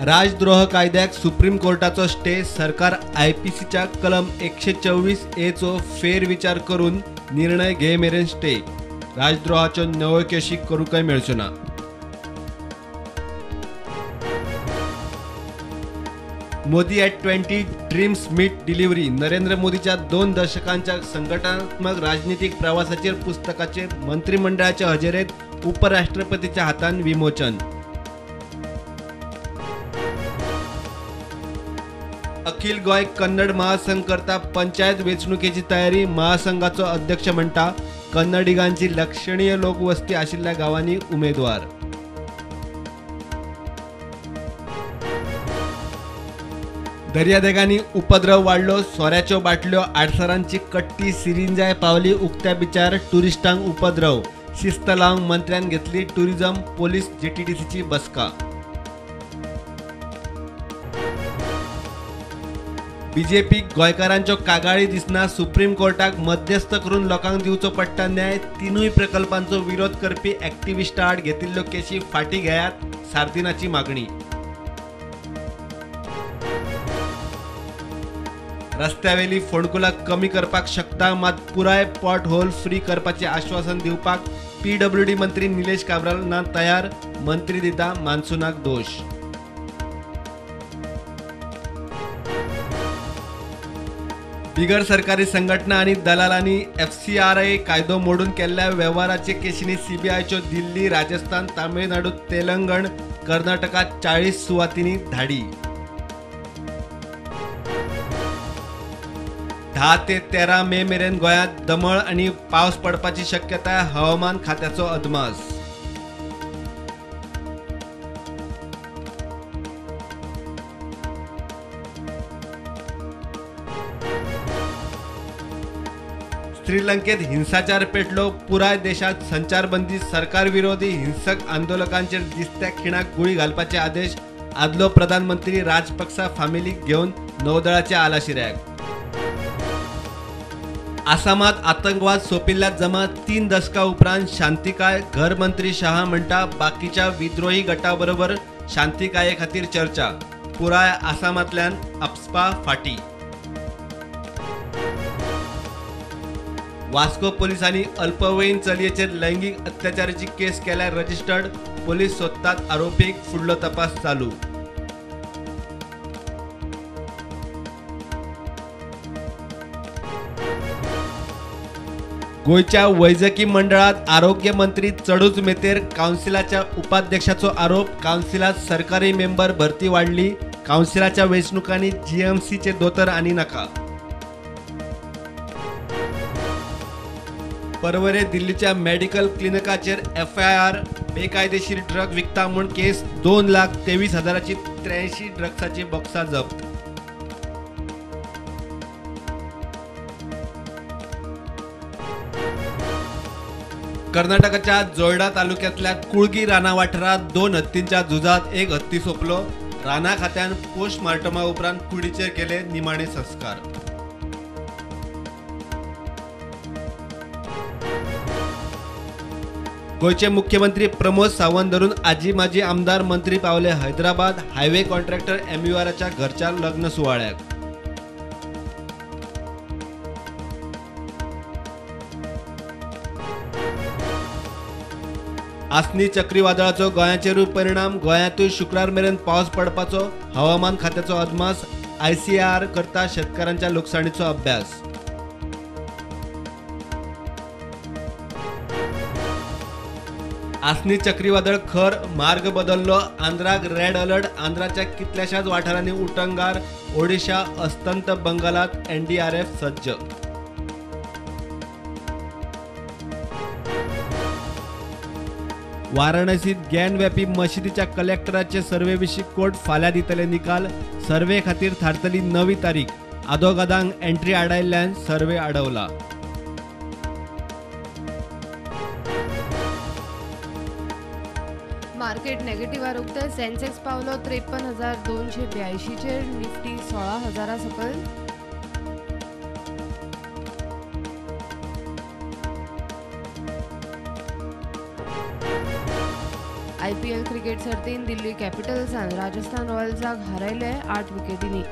राजद्रोह कायद्याक supreme कोर्टाचो stay सरकार IPCच्या कलम 124A चो फेरविचार करून निर्णय घे मेरेन स्टे राजद्रोहाच्यो नव्यो केशी करूंकय मेळच्यो ना। Modi at 20 dreams meet delivery Narendra मोदीच्या 2 दशकांच्या संघटनात्मक राजनीतिक प्रवासाचेर पुस्तकाचे मंत्रिमंडळाच्या हजेरेत उपराष्ट्रपतीच्या हातान विमोचन। अखिल गोय कन्नड महासंघ करता पंचायत वेंचणुकेची तयारी महासंघाचो अध्यक्ष म्हणटा कन्नडिगांची लक्षणीय लोकवस्ती आशिल्ल्या गावांनी उमेदवार। दर्यादेगांनी उपद्रव वाढलो सोऱ्याच्यो बाटल्यो आडसरांची कट्टी सिरिंजाय पावली उक्त्या बिचार टुरिस्टांक उपद्रव शिस्त लावंक मंत्र्यान घेतली टुरिझम पोलीस JTTCची बसका। BJP गोंयकारांच्यो कागाळी दिसना सुप्रीम कोर्टाक मध्यस्थ करून लोकांक दिवचो पडटा न्याय तिनूय प्रकल्पांचो विरोध करपी ॲक्टिव्हिस्टां आड घेतिल्ल्यो केशी फाटीं घेयात सार्दिनाची मागणी। रस्त्यावेली फोंडकुलां कमी करपाक शकता मात पुराय पॉट होल फ्री करपाचें आश्वासन दिवपाक PWD मंत्री निलेश काब्राल ना तयार मंत्री दिता मान्सूनाक दोश। बिगर सरकारी संघटना आणि दलालांनी FCRA कायदो मोडून केल्ल्या व्यवहाराचे केशींनी CBIच्यो दिल्ली राजस्थान तामिळनाडू तेलंगण कर्नाटकात 40 सुवातींनी धाडी। 10 ते 13 मे मेरेन गोंयांत दमळ आणि पावस पडपाची शक्यताय हवामान खात्याचो अदमास। श्रीलंकेत हिंसाचार पेटलो पुराय देशात संचारबंदी सरकार विरोधी हिंसक आंदोलकांचेर दिसत्या खिणाक गुळी घालपाचे आदेश आदलो प्रधानमंत्री राजपक्सा फामिलीक घेवन नौदळाच्या आलाशिऱ्याक। आसामात आतंकवाद सोपिल्ल्या जमा 3 दशकां उपरांत शांतिकाय घर मंत्री शाह म्हणटा बाकीच्या विद्रोही गटाबरोबर शांतिकाये खातीर चर्चा पुराय आसामांतल्यान अप्सपा फाटी। वास्को पोलिसांनी अल्पवयीन चलयेचेर लैंगिक अत्याचाराची केस केल्या रजिस्टर्ड पोलीस सोदतात आरोपीक फुडलो तपास चालू। गोयच्या वैजकी मंडळात आरोग्य मंत्री चढूच मेतेर कावन्सिलाच्या उपाध्यक्षाचो आरोप कावन्सिलात सरकारी मेंबर भरती वाढली कावन्सिलाच्या वेंचणुकांनी GMCचे दोतर आनी नाका। परवरे दिल्लीच्या मेडिकल क्लिनिकाचेर FIR बेकायदेशीर ड्रग विकता म्हूण केस 2,23,000ची 83 ड्रग्साची बॉक्सां जप्त। कर्नाटकाच्या जोयडा तालुक्यातल्या कुळगी राना वाठारात 2 हत्तींच्या झुजात 1 हत्ती सोंपलो राना खात्यान पोस्टमार्टमा उपरांत कुडीचेर केले निमाणे संस्कार। गोयचे मुख्यमंत्री प्रमोद सावंत धरून आजी माजी आमदार मंत्री पावले हैदराबाद हायवे कॉन्ट्रॅक्टर MURच्या घरच्या लग्न सुवाळ्याक। आसनी चक्रीवादळाचो गोंयाचेरूय परिणाम गोंयांतूय शुक्रार मेरेन पावस पडपाचो हवामान खात्याचो अदमास ICAR करता शेतकारांच्या लुकसाणीचो अभ्यास। आसनी चक्रीवादळ खर मार्ग बदललो आंध्राक रेड अलर्ट आंध्राच्या कितल्याशाच वाठारांनी उटंगार ओडिशा अस्तंत बंगालात NDRF सज्ज। वाराणसीत गॅनव्यापी मशिदीच्या कलेक्टराचे सर्वे विशीं कोर्ट फाल्यां दितले निकाल सर्वे खातीर थारतली नवी तारीख आदोगादांक एंट्री आडायल्ल्यान सर्वे आडवला। मार्केट नेगेटिव्ह उक्ते सेन्सेक्स पावलो 53,282 चेर निफ्टी 16,000 सकल। IPL क्रिकेट सर्तीन दिल्ली कॅपिटल्सान राजस्थान रॉयल्साक हारयले 8 विकेटींनी.